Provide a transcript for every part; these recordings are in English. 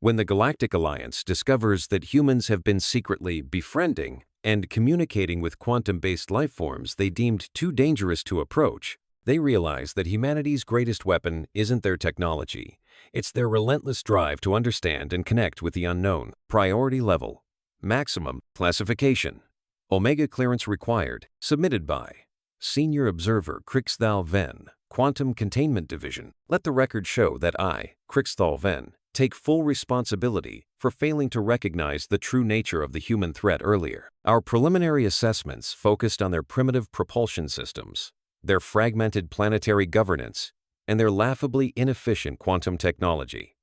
When the Galactic Alliance discovers that humans have been secretly befriending and communicating with quantum-based life forms they deemed too dangerous to approach, they realize that humanity's greatest weapon isn't their technology. It's their relentless drive to understand and connect with the unknown. Priority level. Maximum classification. Omega clearance required. Submitted by Senior Observer Crixthal Ven, Quantum Containment Division. Let the record show that I, Crixthal Ven, take full responsibility for failing to recognize the true nature of the human threat earlier. Our preliminary assessments focused on their primitive propulsion systems, their fragmented planetary governance, and their laughably inefficient quantum technology.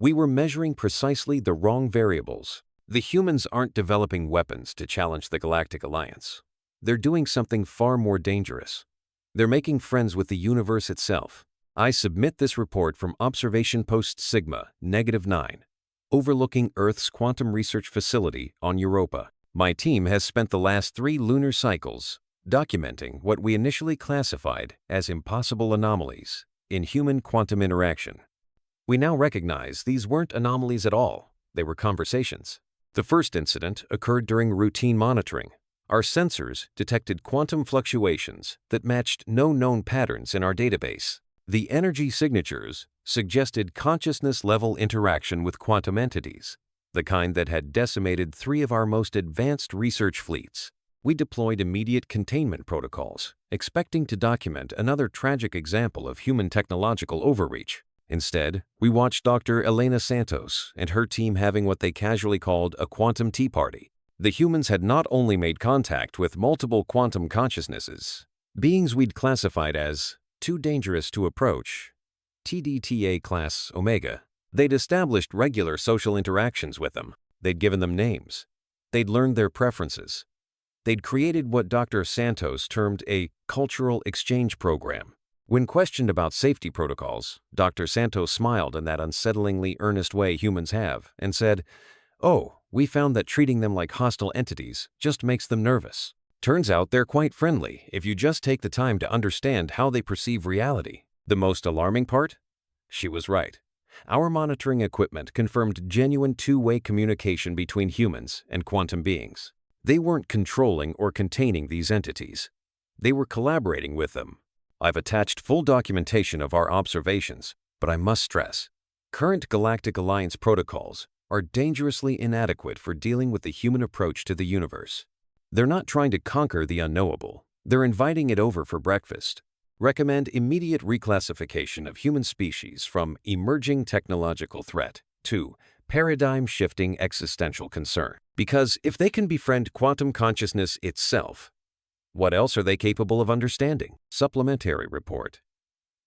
We were measuring precisely the wrong variables. The humans aren't developing weapons to challenge the Galactic Alliance. They're doing something far more dangerous. They're making friends with the universe itself. I submit this report from Observation Post Sigma, -9, overlooking Earth's quantum research facility on Europa. My team has spent the last 3 lunar cycles documenting what we initially classified as impossible anomalies in human quantum interaction. We now recognize these weren't anomalies at all. They were conversations. The first incident occurred during routine monitoring. Our sensors detected quantum fluctuations that matched no known patterns in our database. The energy signatures suggested consciousness-level interaction with quantum entities, the kind that had decimated 3 of our most advanced research fleets. We deployed immediate containment protocols, expecting to document another tragic example of human technological overreach. Instead, we watched Dr. Elena Santos and her team having what they casually called a quantum tea party. The humans had not only made contact with multiple quantum consciousnesses, beings we'd classified as too dangerous to approach, TDTA class Omega. They'd established regular social interactions with them. They'd given them names. They'd learned their preferences. They'd created what Dr. Santos termed a cultural exchange program. When questioned about safety protocols, Dr. Santos smiled in that unsettlingly earnest way humans have and said, "Oh, we found that treating them like hostile entities just makes them nervous. Turns out they're quite friendly if you just take the time to understand how they perceive reality." The most alarming part? She was right. Our monitoring equipment confirmed genuine two-way communication between humans and quantum beings. They weren't controlling or containing these entities. They were collaborating with them. I've attached full documentation of our observations, but I must stress, current Galactic Alliance protocols are dangerously inadequate for dealing with the human approach to the universe. They're not trying to conquer the unknowable. They're inviting it over for breakfast. Recommend immediate reclassification of human species from emerging technological threat to paradigm-shifting existential concern. Because if they can befriend quantum consciousness itself, what else are they capable of understanding? Supplementary report.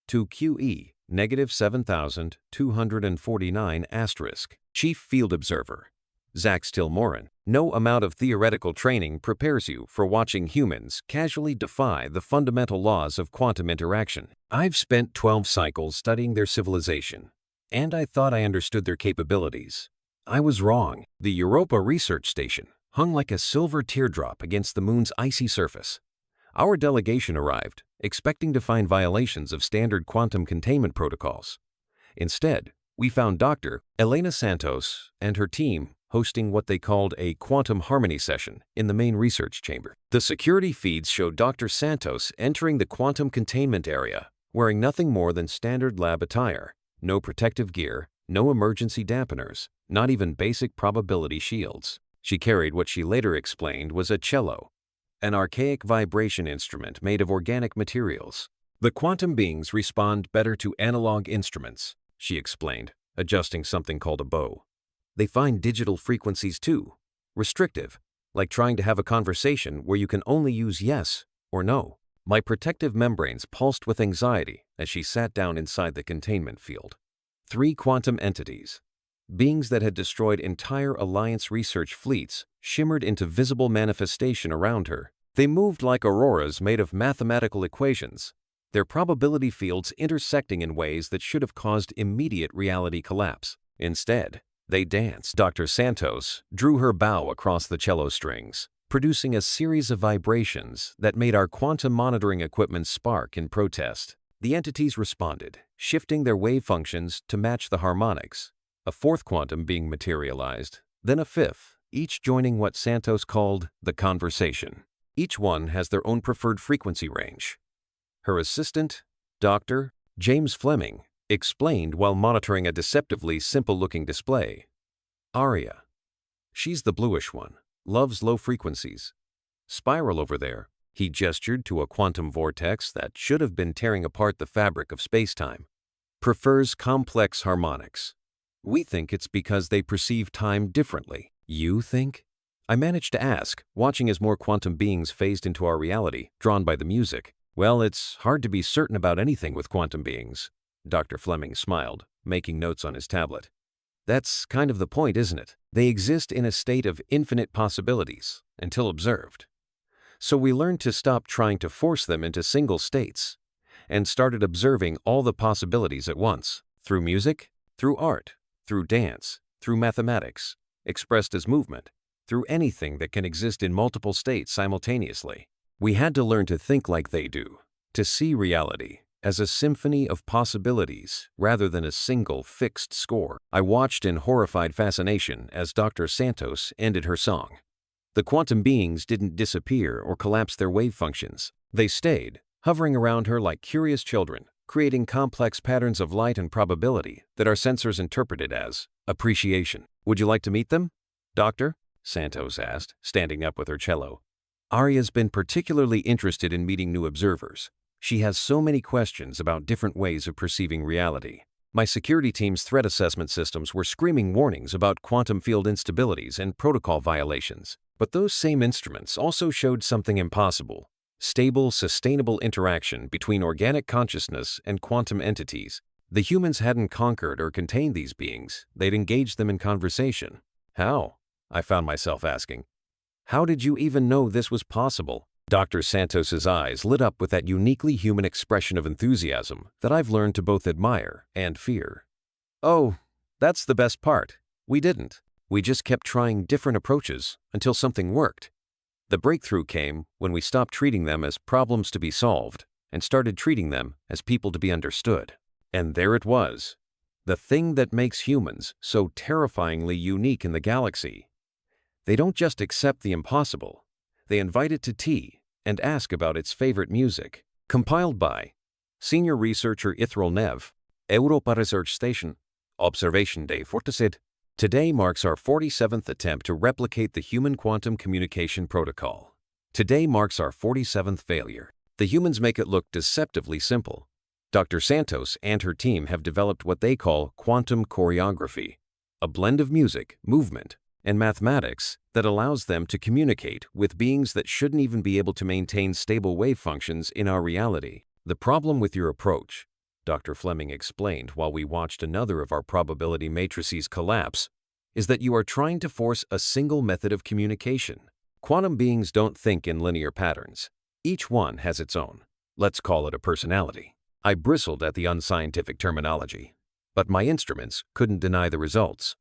To QE, -7249*, Chief Field Observer, Zach Stillmoren. No amount of theoretical training prepares you for watching humans casually defy the fundamental laws of quantum interaction. I've spent 12 cycles studying their civilization, and I thought I understood their capabilities. I was wrong. The Europa Research Station hung like a silver teardrop against the moon's icy surface. Our delegation arrived, expecting to find violations of standard quantum containment protocols. Instead, we found Dr. Elena Santos and her team hosting what they called a quantum harmony session in the main research chamber. The security feeds showed Dr. Santos entering the quantum containment area, wearing nothing more than standard lab attire, no protective gear, no emergency dampeners, not even basic probability shields. She carried what she later explained was a cello, an archaic vibration instrument made of organic materials. The quantum beings respond better to analog instruments, she explained, adjusting something called a bow. They find digital frequencies too, restrictive, like trying to have a conversation where you can only use yes or no. My protective membranes pulsed with anxiety as she sat down inside the containment field. 3 quantum entities, beings that had destroyed entire Alliance research fleets, shimmered into visible manifestation around her. They moved like auroras made of mathematical equations, their probability fields intersecting in ways that should have caused immediate reality collapse. Instead, they danced. Dr. Santos drew her bow across the cello strings, producing a series of vibrations that made our quantum monitoring equipment spark in protest. The entities responded, shifting their wave functions to match the harmonics. a fourth quantum being materialized, then a fifth, each joining what Santos called the conversation. Each one has their own preferred frequency range. Her assistant, Dr. James Fleming, explained while monitoring a deceptively simple-looking display. Aria. She's the bluish one, loves low frequencies. Spiral over there, he gestured to a quantum vortex that should have been tearing apart the fabric of space-time, prefers complex harmonics. We think it's because they perceive time differently. You think? I managed to ask, watching as more quantum beings phased into our reality, drawn by the music. Well, it's hard to be certain about anything with quantum beings. Dr. Fleming smiled, making notes on his tablet. That's kind of the point, isn't it? They exist in a state of infinite possibilities, until observed. So we learned to stop trying to force them into single states, and started observing all the possibilities at once, through music, through art, through dance, through mathematics, expressed as movement, through anything that can exist in multiple states simultaneously. We had to learn to think like they do, to see reality as a symphony of possibilities rather than a single fixed score. I watched in horrified fascination as Dr. Santos ended her song. The quantum beings didn't disappear or collapse their wave functions. They stayed, hovering around her like curious children, creating complex patterns of light and probability that our sensors interpreted as appreciation. Would you like to meet them, Doctor? Santos asked, standing up with her cello. Aria's been particularly interested in meeting new observers. She has so many questions about different ways of perceiving reality. My security team's threat assessment systems were screaming warnings about quantum field instabilities and protocol violations. But those same instruments also showed something impossible: stable, sustainable interaction between organic consciousness and quantum entities. The humans hadn't conquered or contained these beings. They'd engaged them in conversation. How? I found myself asking. How did you even know this was possible? Dr. Santos's eyes lit up with that uniquely human expression of enthusiasm that I've learned to both admire and fear. Oh, that's the best part. We didn't. We just kept trying different approaches until something worked. The breakthrough came when we stopped treating them as problems to be solved and started treating them as people to be understood. And there it was, the thing that makes humans so terrifyingly unique in the galaxy. They don't just accept the impossible. They invite it to tea and ask about its favorite music. Compiled by Senior Researcher Ithral Nev, Europa Research Station, Observation Day 47. Today marks our 47th attempt to replicate the human quantum communication protocol. Today marks our 47th failure. The humans make it look deceptively simple. Dr. Santos and her team have developed what they call quantum choreography, a blend of music, movement, and mathematics that allows them to communicate with beings that shouldn't even be able to maintain stable wave functions in our reality. The problem with your approach, Dr. Fleming explained while we watched another of our probability matrices collapse, is that you are trying to force a single method of communication. Quantum beings don't think in linear patterns. Each one has its own. Let's call it a personality. I bristled at the unscientific terminology, but my instruments couldn't deny the results.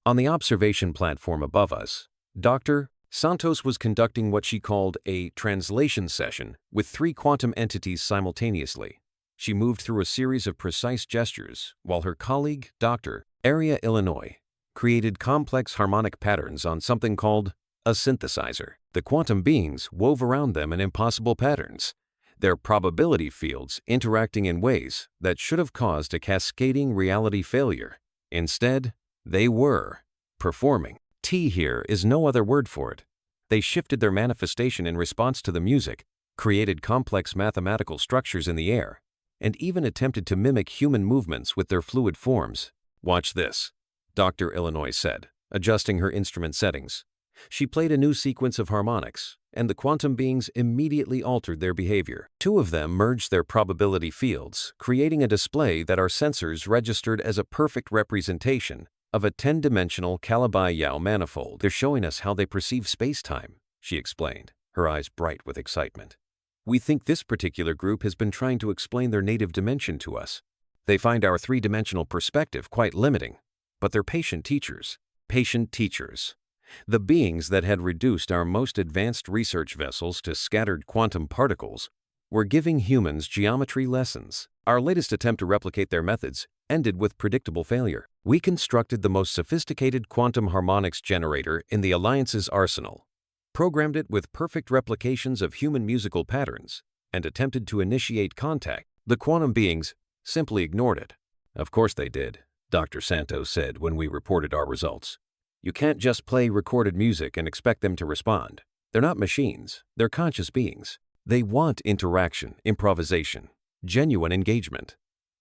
On the observation platform above us, Dr. Santos was conducting what she called a translation session with 3 quantum entities simultaneously. She moved through a series of precise gestures while her colleague, Dr. Aria Illinois, created complex harmonic patterns on something called a synthesizer. The quantum beings wove around them in impossible patterns, their probability fields interacting in ways that should have caused a cascading reality failure. Instead, they were performing. T here is no other word for it. They shifted their manifestation in response to the music, created complex mathematical structures in the air, and even attempted to mimic human movements with their fluid forms. Watch this, Dr. Illinois said, adjusting her instrument settings. She played a new sequence of harmonics, and the quantum beings immediately altered their behavior. 2 of them merged their probability fields, creating a display that our sensors registered as a perfect representation of a 10-dimensional Calabi-Yau manifold. They're showing us how they perceive space-time, she explained, her eyes bright with excitement. We think this particular group has been trying to explain their native dimension to us. They find our 3-dimensional perspective quite limiting, but they're patient teachers. Patient teachers. The beings that had reduced our most advanced research vessels to scattered quantum particles were giving humans geometry lessons. Our latest attempt to replicate their methods ended with predictable failure. We constructed the most sophisticated quantum harmonics generator in the Alliance's arsenal, programmed it with perfect replications of human musical patterns, and attempted to initiate contact. The quantum beings simply ignored it. Of course they did, Dr. Santos said when we reported our results. You can't just play recorded music and expect them to respond. They're not machines, they're conscious beings. They want interaction, improvisation, genuine engagement.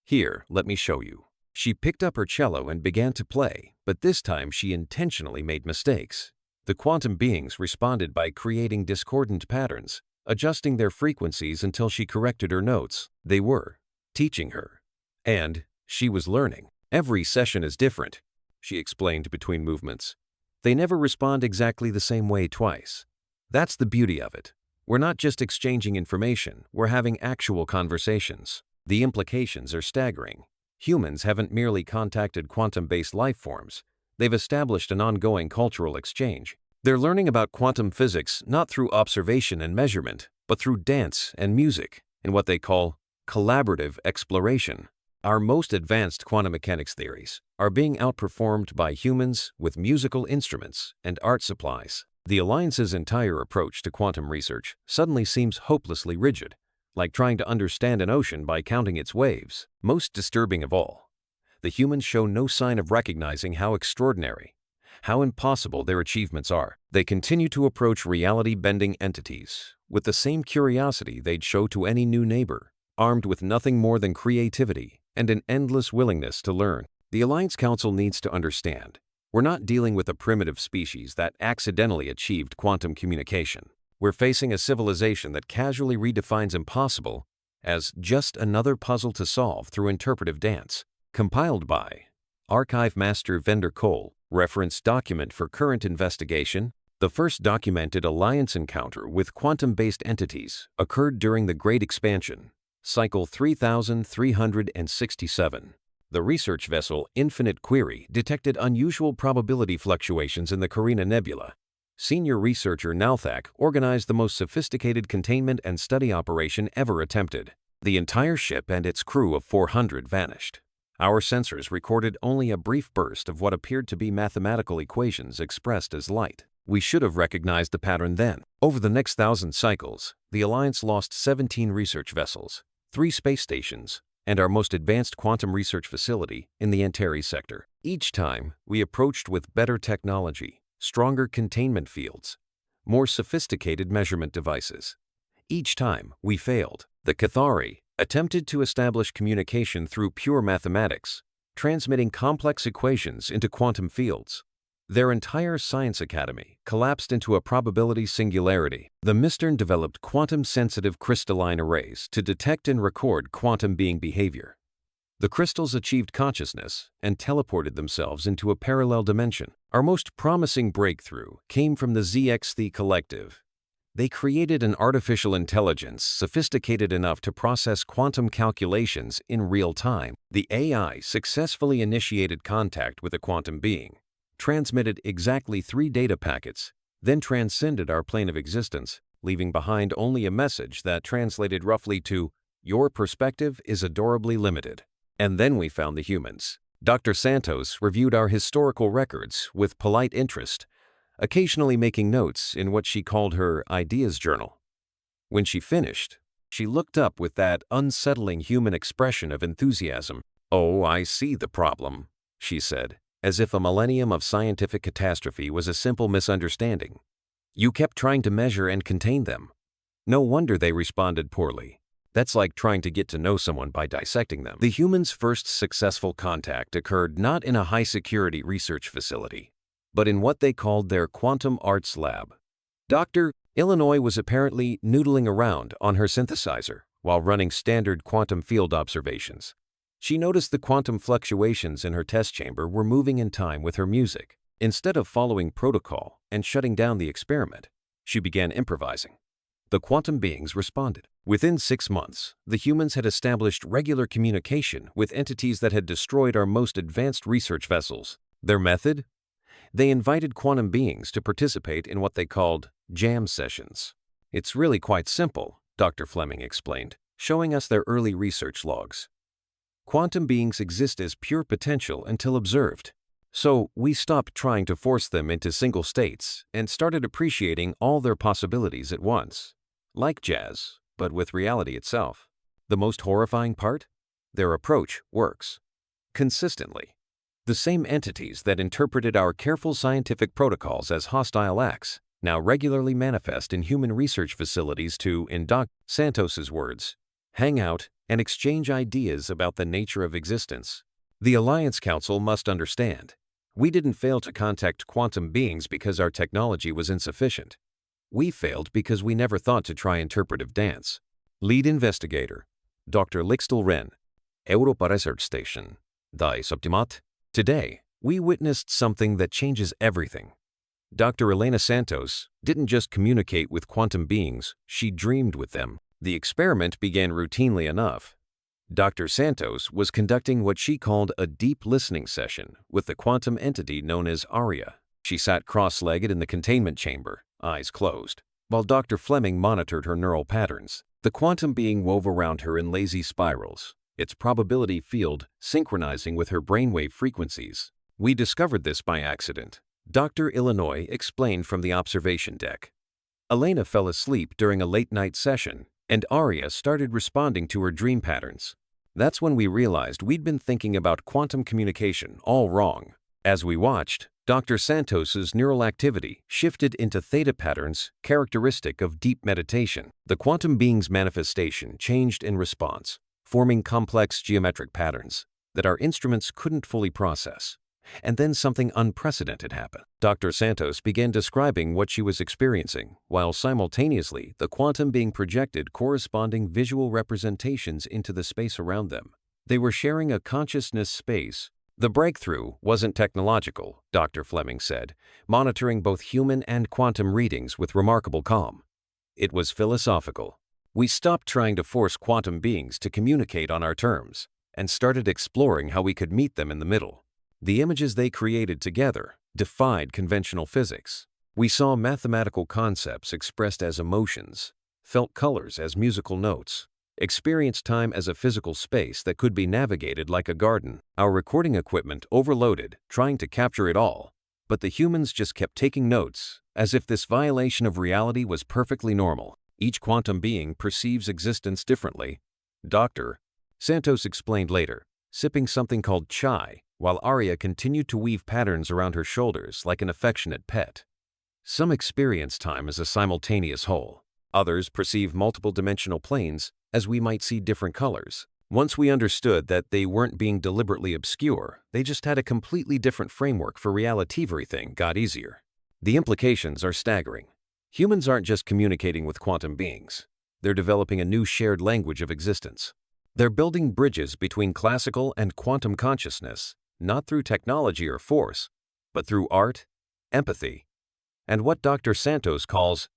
Here, let me show you. She picked up her cello and began to play, but this time she intentionally made mistakes. The quantum beings responded by creating discordant patterns, adjusting their frequencies until she corrected her notes. They were teaching her. And she was learning. Every session is different, she explained between movements. They never respond exactly the same way twice. That's the beauty of it. We're not just exchanging information, we're having actual conversations. The implications are staggering. Humans haven't merely contacted quantum-based life forms. They've established an ongoing cultural exchange. They're learning about quantum physics not through observation and measurement, but through dance and music, in what they call collaborative exploration. Our most advanced quantum mechanics theories are being outperformed by humans with musical instruments and art supplies. The Alliance's entire approach to quantum research suddenly seems hopelessly rigid, like trying to understand an ocean by counting its waves. Most disturbing of all, the humans show no sign of recognizing how extraordinary, how impossible their achievements are. They continue to approach reality-bending entities with the same curiosity they'd show to any new neighbor, armed with nothing more than creativity and an endless willingness to learn. The Alliance Council needs to understand, we're not dealing with a primitive species that accidentally achieved quantum communication. We're facing a civilization that casually redefines impossible as just another puzzle to solve through interpretive dance. Compiled by Archive Master Vendor Cole, reference document for current investigation. The first documented Alliance encounter with quantum-based entities occurred during the Great Expansion, Cycle 3367. The research vessel Infinite Query detected unusual probability fluctuations in the Carina Nebula. Senior researcher Nalthak organized the most sophisticated containment and study operation ever attempted. The entire ship and its crew of 400 vanished. Our sensors recorded only a brief burst of what appeared to be mathematical equations expressed as light. We should have recognized the pattern then. Over the next 1,000 cycles, the Alliance lost 17 research vessels, 3 space stations, and our most advanced quantum research facility in the Antares sector. Each time, we approached with better technology, stronger containment fields, more sophisticated measurement devices. Each time, we failed. The Cathari attempted to establish communication through pure mathematics, transmitting complex equations into quantum fields. Their entire science academy collapsed into a probability singularity. The Mistern developed quantum-sensitive crystalline arrays to detect and record quantum being behavior. The crystals achieved consciousness and teleported themselves into a parallel dimension. Our most promising breakthrough came from the ZXT Collective. They created an artificial intelligence sophisticated enough to process quantum calculations in real time. The AI successfully initiated contact with a quantum being, transmitted exactly 3 data packets, then transcended our plane of existence, leaving behind only a message that translated roughly to, "Your perspective is adorably limited." And then we found the humans. Dr. Santos reviewed our historical records with polite interest, occasionally making notes in what she called her ideas journal. When she finished, she looked up with that unsettling human expression of enthusiasm. "Oh, I see the problem," she said, as if a millennium of scientific catastrophe was a simple misunderstanding. "You kept trying to measure and contain them. No wonder they responded poorly. That's like trying to get to know someone by dissecting them." The humans' first successful contact occurred not in a high-security research facility, but in what they called their quantum arts lab. Dr. Illinois was apparently noodling around on her synthesizer while running standard quantum field observations. She noticed the quantum fluctuations in her test chamber were moving in time with her music. Instead of following protocol and shutting down the experiment, she began improvising. The quantum beings responded. Within 6 months, the humans had established regular communication with entities that had destroyed our most advanced research vessels. Their method? They invited quantum beings to participate in what they called jam sessions. "It's really quite simple," Dr. Fleming explained, showing us their early research logs. Quantum beings exist as pure potential until observed. So we stopped trying to force them into single states and started appreciating all their possibilities at once. Like jazz, but with reality itself. The most horrifying part? Their approach works. Consistently. The same entities that interpreted our careful scientific protocols as hostile acts now regularly manifest in human research facilities to, in Dr. Santos's words, hang out and exchange ideas about the nature of existence. The Alliance Council must understand. We didn't fail to contact quantum beings because our technology was insufficient. We failed because we never thought to try interpretive dance. Lead investigator, Dr. Lixtel Wren, Europa Research Station, Die Subtimat. Today, we witnessed something that changes everything. Dr. Elena Santos didn't just communicate with quantum beings, she dreamed with them. The experiment began routinely enough. Dr. Santos was conducting what she called a deep listening session with the quantum entity known as Aria. She sat cross-legged in the containment chamber, eyes closed, while Dr. Fleming monitored her neural patterns. The quantum being wove around her in lazy spirals, its probability field synchronizing with her brainwave frequencies. We discovered this by accident, Dr. Illinois explained from the observation deck. Elena fell asleep during a late-night session, and Aria started responding to her dream patterns. That's when we realized we'd been thinking about quantum communication all wrong. As we watched, Dr. Santos's neural activity shifted into theta patterns characteristic of deep meditation. The quantum being's manifestation changed in response, forming complex geometric patterns that our instruments couldn't fully process. And then something unprecedented happened. Dr. Santos began describing what she was experiencing, while simultaneously the quantum being projected corresponding visual representations into the space around them. They were sharing a consciousness space. The breakthrough wasn't technological, Dr. Fleming said, monitoring both human and quantum readings with remarkable calm. It was philosophical. We stopped trying to force quantum beings to communicate on our terms and started exploring how we could meet them in the middle. The images they created together defied conventional physics. We saw mathematical concepts expressed as emotions, felt colors as musical notes, experienced time as a physical space that could be navigated like a garden. Our recording equipment overloaded, trying to capture it all, but the humans just kept taking notes, as if this violation of reality was perfectly normal. Each quantum being perceives existence differently. Dr. Santos explained later, sipping something called chai, while Aria continued to weave patterns around her shoulders like an affectionate pet. Some experience time as a simultaneous whole. Others perceive multiple dimensional planes as we might see different colors. Once we understood that they weren't being deliberately obscure, they just had a completely different framework for reality, everything got easier. The implications are staggering. Humans aren't just communicating with quantum beings. They're developing a new shared language of existence. They're building bridges between classical and quantum consciousness, not through technology or force, but through art, empathy, and what Dr. Santos calls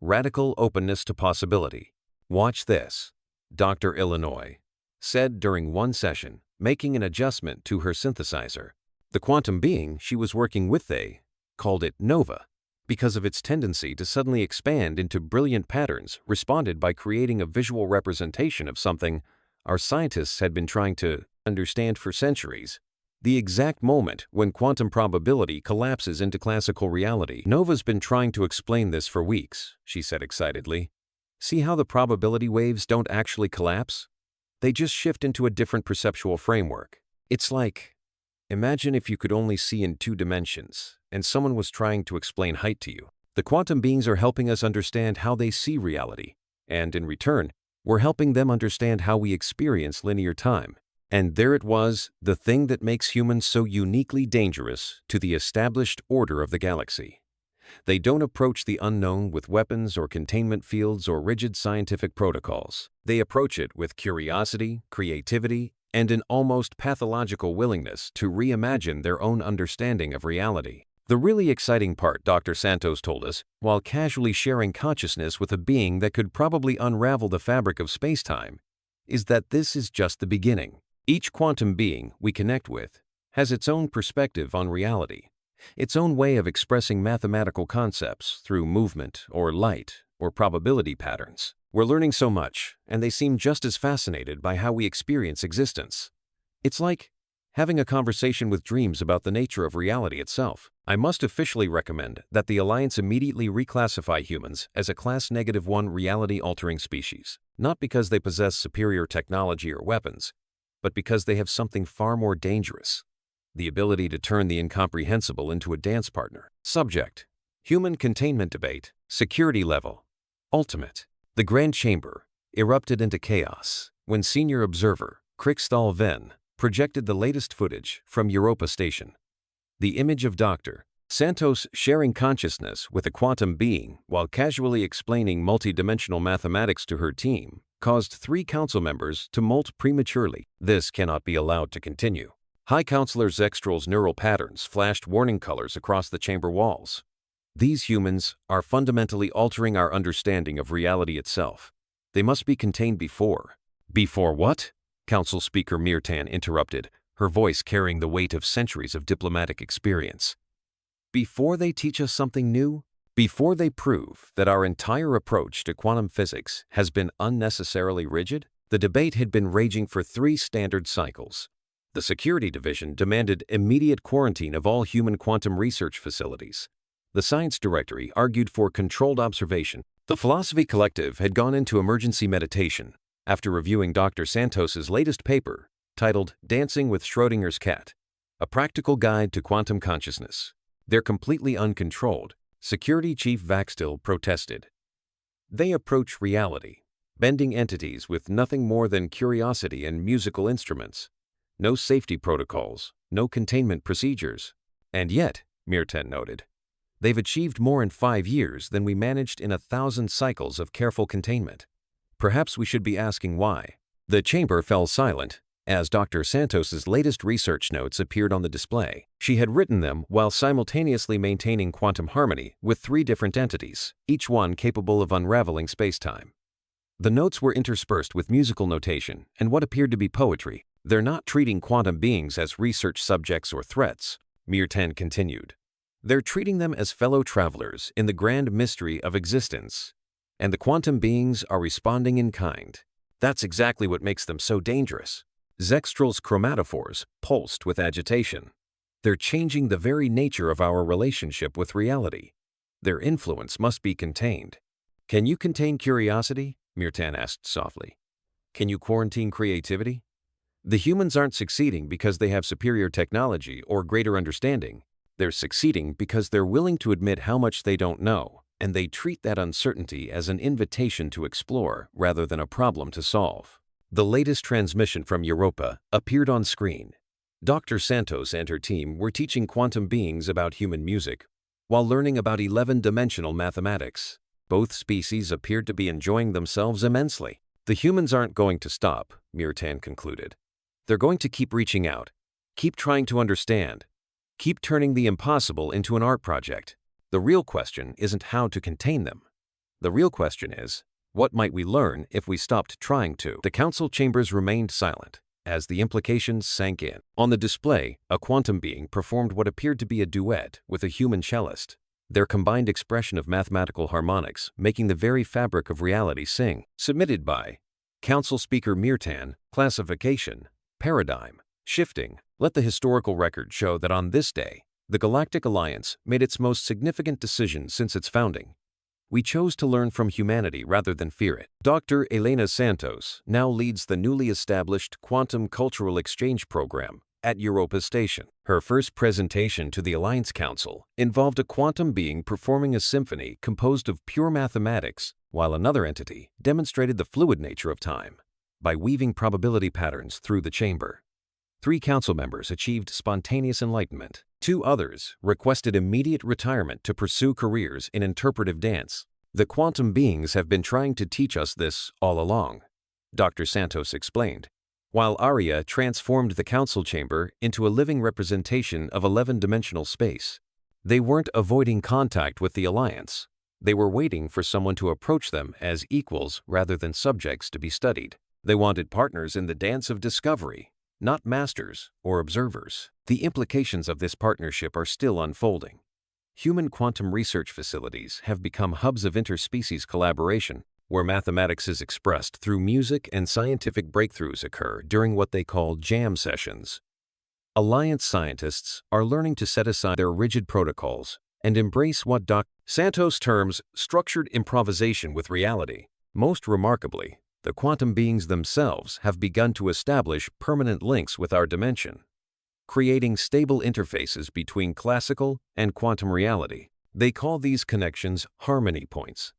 radical openness to possibility. Watch this, Dr. Illinois said during one session, making an adjustment to her synthesizer. The quantum being she was working with, they called it Nova, because of its tendency to suddenly expand into brilliant patterns, responded by creating a visual representation of something our scientists had been trying to understand for centuries. The exact moment when quantum probability collapses into classical reality. Nova's been trying to explain this for weeks, she said excitedly. See how the probability waves don't actually collapse? They just shift into a different perceptual framework. It's like, imagine if you could only see in 2 dimensions, and someone was trying to explain height to you. The quantum beings are helping us understand how they see reality, and in return, we're helping them understand how we experience linear time. And there it was, the thing that makes humans so uniquely dangerous to the established order of the galaxy. They don't approach the unknown with weapons or containment fields or rigid scientific protocols. They approach it with curiosity, creativity, and an almost pathological willingness to reimagine their own understanding of reality. The really exciting part, Dr. Santos told us, while casually sharing consciousness with a being that could probably unravel the fabric of space-time, is that this is just the beginning. Each quantum being we connect with has its own perspective on reality, its own way of expressing mathematical concepts through movement or light or probability patterns. We're learning so much, and they seem just as fascinated by how we experience existence. It's like having a conversation with dreams about the nature of reality itself. I must officially recommend that the Alliance immediately reclassify humans as a Class -1 reality-altering species, not because they possess superior technology or weapons, but because they have something far more dangerous: the ability to turn the incomprehensible into a dance partner. Subject: Human Containment Debate, Security Level, Ultimate. The Grand Chamber erupted into chaos when Senior Observer Krikstal Venn projected the latest footage from Europa Station. The image of Dr. Santos sharing consciousness with a quantum being while casually explaining multidimensional mathematics to her team caused 3 council members to molt prematurely. This cannot be allowed to continue. High Counselor Zextral's neural patterns flashed warning colors across the chamber walls. These humans are fundamentally altering our understanding of reality itself. They must be contained before. Before what? Council Speaker Mirtan interrupted, her voice carrying the weight of centuries of diplomatic experience. Before they teach us something new? Before they prove that our entire approach to quantum physics has been unnecessarily rigid? The debate had been raging for 3 standard cycles. The Security Division demanded immediate quarantine of all human quantum research facilities. The Science Directory argued for controlled observation. The Philosophy Collective had gone into emergency meditation after reviewing Dr. Santos's latest paper, titled Dancing with Schrödinger's Cat, A Practical Guide to Quantum Consciousness. They're completely uncontrolled. Security Chief Vaxtil protested. They approach reality, bending entities with nothing more than curiosity and musical instruments. No safety protocols, no containment procedures. And yet, Mirtan noted, they've achieved more in 5 years than we managed in 1,000 cycles of careful containment. Perhaps we should be asking why. The chamber fell silent as Dr. Santos's latest research notes appeared on the display. She had written them while simultaneously maintaining quantum harmony with 3 different entities, each one capable of unraveling spacetime. The notes were interspersed with musical notation and what appeared to be poetry. They're not treating quantum beings as research subjects or threats, Mirtan continued. They're treating them as fellow travelers in the grand mystery of existence. And the quantum beings are responding in kind. That's exactly what makes them so dangerous. Zextral's chromatophores pulsed with agitation. They're changing the very nature of our relationship with reality. Their influence must be contained. Can you contain curiosity? Mirtan asked softly. Can you quarantine creativity? The humans aren't succeeding because they have superior technology or greater understanding. They're succeeding because they're willing to admit how much they don't know, and they treat that uncertainty as an invitation to explore rather than a problem to solve. The latest transmission from Europa appeared on screen. Dr. Santos and her team were teaching quantum beings about human music while learning about 11-dimensional mathematics. Both species appeared to be enjoying themselves immensely. The humans aren't going to stop, Mirtan concluded. They're going to keep reaching out, keep trying to understand, keep turning the impossible into an art project. The real question isn't how to contain them. The real question is, what might we learn if we stopped trying to? The council chambers remained silent as the implications sank in. On the display, a quantum being performed what appeared to be a duet with a human cellist, their combined expression of mathematical harmonics making the very fabric of reality sing. Submitted by Council Speaker Mirtan, Classification, Paradigm, Shifting. Let the historical record show that on this day, the Galactic Alliance made its most significant decision since its founding. We chose to learn from humanity rather than fear it. Dr. Elena Santos now leads the newly established Quantum Cultural Exchange Program at Europa Station. Her first presentation to the Alliance Council involved a quantum being performing a symphony composed of pure mathematics, while another entity demonstrated the fluid nature of time by weaving probability patterns through the chamber. 3 council members achieved spontaneous enlightenment. 2 others requested immediate retirement to pursue careers in interpretive dance. The quantum beings have been trying to teach us this all along, Dr. Santos explained, while Arya transformed the council chamber into a living representation of 11-dimensional space. They weren't avoiding contact with the Alliance. They were waiting for someone to approach them as equals rather than subjects to be studied. They wanted partners in the dance of discovery, not masters or observers. The implications of this partnership are still unfolding. Human quantum research facilities have become hubs of interspecies collaboration. where mathematics is expressed through music and scientific breakthroughs occur during what they call jam sessions. Alliance scientists are learning to set aside their rigid protocols and embrace what Dr. Santos terms structured improvisation with reality. Most remarkably, the quantum beings themselves have begun to establish permanent links with our dimension, creating stable interfaces between classical and quantum reality. They call these connections harmony points.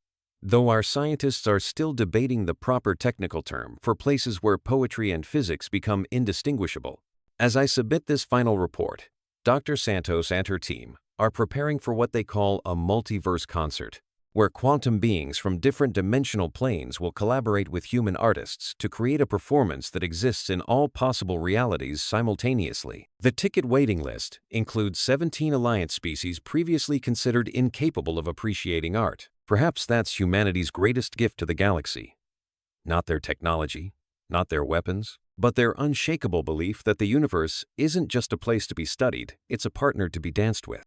Though our scientists are still debating the proper technical term for places where poetry and physics become indistinguishable, as I submit this final report, Dr. Santos and her team are preparing for what they call a multiverse concert, where quantum beings from different dimensional planes will collaborate with human artists to create a performance that exists in all possible realities simultaneously. The ticket waiting list includes 17 Alliance species previously considered incapable of appreciating art. Perhaps that's humanity's greatest gift to the galaxy. Not their technology, not their weapons, but their unshakable belief that the universe isn't just a place to be studied, it's a partner to be danced with.